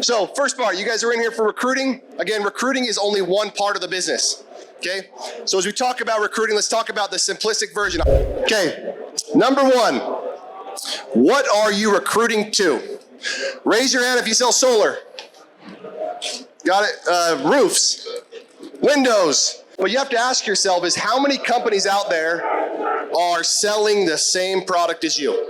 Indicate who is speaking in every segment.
Speaker 1: So first part, you guys are in here for recruiting. Again, recruiting is only one part of the business, okay? So as we talk about recruiting, let's talk about the simplistic version. Okay, number one, what are you recruiting to? Raise your hand if you sell solar. Got it? Roofs, windows. What you have to ask yourself is how many companies out there are selling the same product as you?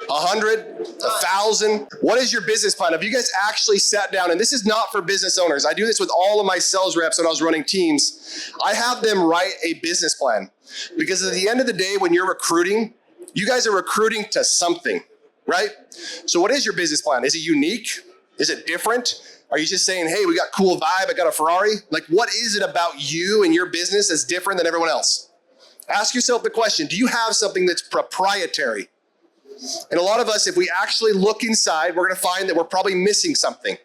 Speaker 1: 100, 1,000? What is your business plan? Have you guys actually sat down, and this is not for business owners. I do this with all of my sales reps when I was running teams. I have them write a business plan because at the end of the day, when you're recruiting, you guys are recruiting to something, right? So what is your business plan? Is it unique? Is it different? Are you just saying, hey, we got cool vibe, I got a Ferrari? Like, what is it about you and your business that's different than everyone else? Ask yourself the question, do you have something that's proprietary? And a lot of us, if we actually look inside, we're gonna find that we're probably missing something,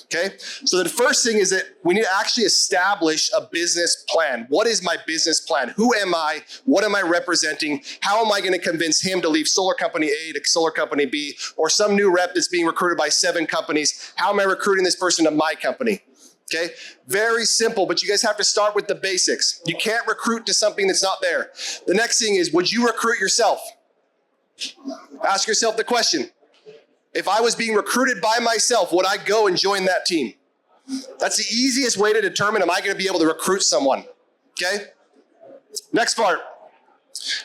Speaker 1: okay? So the first thing is that we need to actually establish a business plan. What is my business plan? Who am I? What am I representing? How am I gonna convince him to leave solar company A to solar company B, or some new rep that's being recruited by 7 companies? How am I recruiting this person to my company? Okay, very simple, but you guys have to start with the basics. You can't recruit to something that's not there. The next thing is, would you recruit yourself? Ask yourself the question. If I was being recruited by myself, would I go and join that team? That's the easiest way to determine, am I gonna be able to recruit someone? Okay? Next part.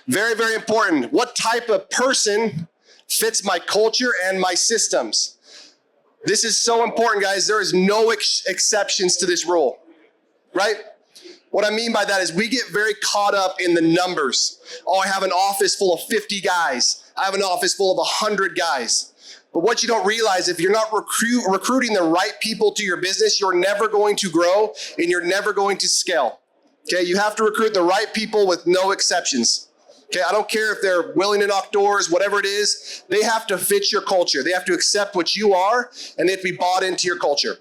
Speaker 1: Very, very important. What type of person fits my culture and my systems? This is so important, guys. There is no exceptions to this rule, right? What I mean by that is we get very caught up in the numbers. Oh, I have an office full of 50 guys. I have an office full of 100 guys. But what you don't realize, if you're not recruiting the right people to your business, you're never going to grow and you're never going to scale. Okay, you have to recruit the right people with no exceptions. Okay, I don't care if they're willing to knock doors, whatever it is, they have to fit your culture. They have to accept what you are and they have to be bought into your culture.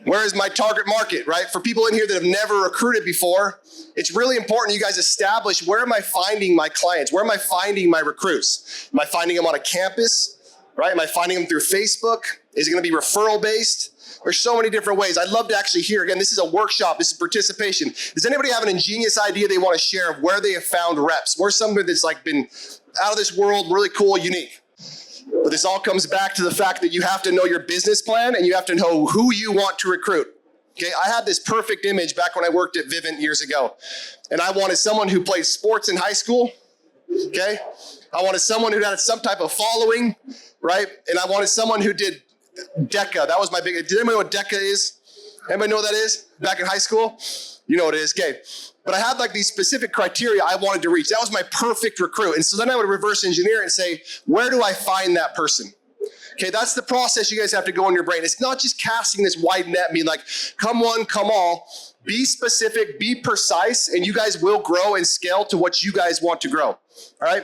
Speaker 1: Where is my target market, right? For people in here that have never recruited before, it's really important you guys establish, where am I finding my clients? Where am I finding my recruits? Am I finding them on a campus, right? Am I finding them through Facebook? Is it gonna be referral based? There's so many different ways. I'd love to actually hear, again, this is a workshop, this is participation. Does anybody have an ingenious idea they wanna share of where they have found reps? Where's somebody that's like been out of this world, really cool, unique? But this all comes back to the fact that you have to know your business plan and you have to know who you want to recruit. Okay, I had this perfect image back when I worked at Vivint years ago. And I wanted someone who played sports in high school, okay? I wanted someone who had some type of following, right? And I wanted someone who did DECA. That was my big, did anybody know what DECA is? Anybody know what that is? Back in high school? You know what it is, okay. But I had like these specific criteria I wanted to reach. That was my perfect recruit. And so then I would reverse engineer it and say, where do I find that person? Okay, that's the process you guys have to go in your brain. It's not just casting this wide net and being like, come one, come all. Be specific, be precise, and you guys will grow and scale to what you guys want to grow, all right?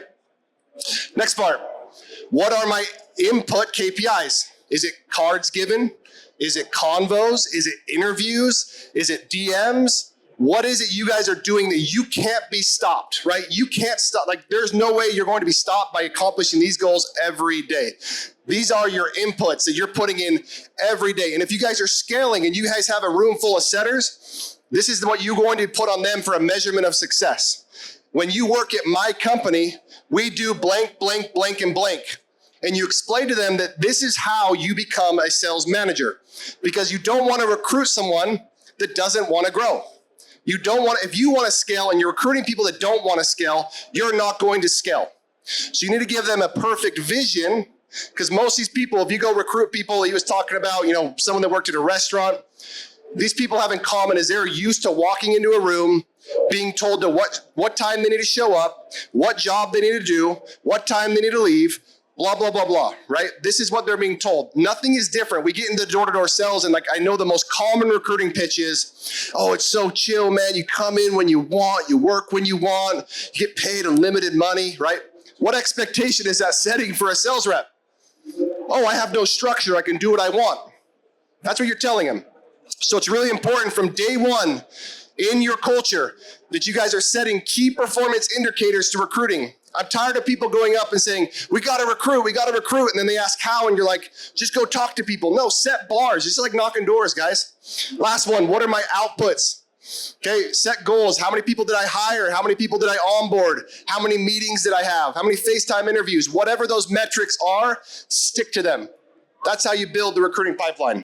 Speaker 1: Next part, what are my input KPIs? Is it cards given? Is it convos? Is it interviews? Is it DMs? What is it you guys are doing that you can't be stopped, right? You can't stop, like there's no way you're going to be stopped by accomplishing these goals every day. These are your inputs that you're putting in every day. And if you guys are scaling and you guys have a room full of setters, this is what you're going to put on them for a measurement of success. When you work at my company, we do blank, blank, blank, and blank. And you explain to them that this is how you become a sales manager, because you don't want to recruit someone that doesn't want to grow. You don't want, if you want to scale and you're recruiting people that don't want to scale, you're not going to scale. So you need to give them a perfect vision, because most of these people, if you go recruit people, he was talking about, you know, someone that worked at a restaurant, these people have in common is they're used to walking into a room, being told to what time they need to show up, what job they need to do, what time they need to leave, blah, blah, blah, blah, right? This is what they're being told. Nothing is different. We get into door-to-door sales and like, I know the most common recruiting pitch is, oh, it's so chill, man. You come in when you want, you work when you want, you get paid unlimited money, right? What expectation is that setting for a sales rep? Oh, I have no structure. I can do what I want. That's what you're telling them. So it's really important from day one in your culture that you guys are setting key performance indicators to recruiting. I'm tired of people going up and saying, we got to recruit. And then they ask how, and you're like, just go talk to people. No, set bars. It's like knocking doors, guys. Last one, what are my outputs? Okay, set goals. How many people did I hire? How many people did I onboard? How many meetings did I have? How many FaceTime interviews? Whatever those metrics are, stick to them. That's how you build the recruiting pipeline.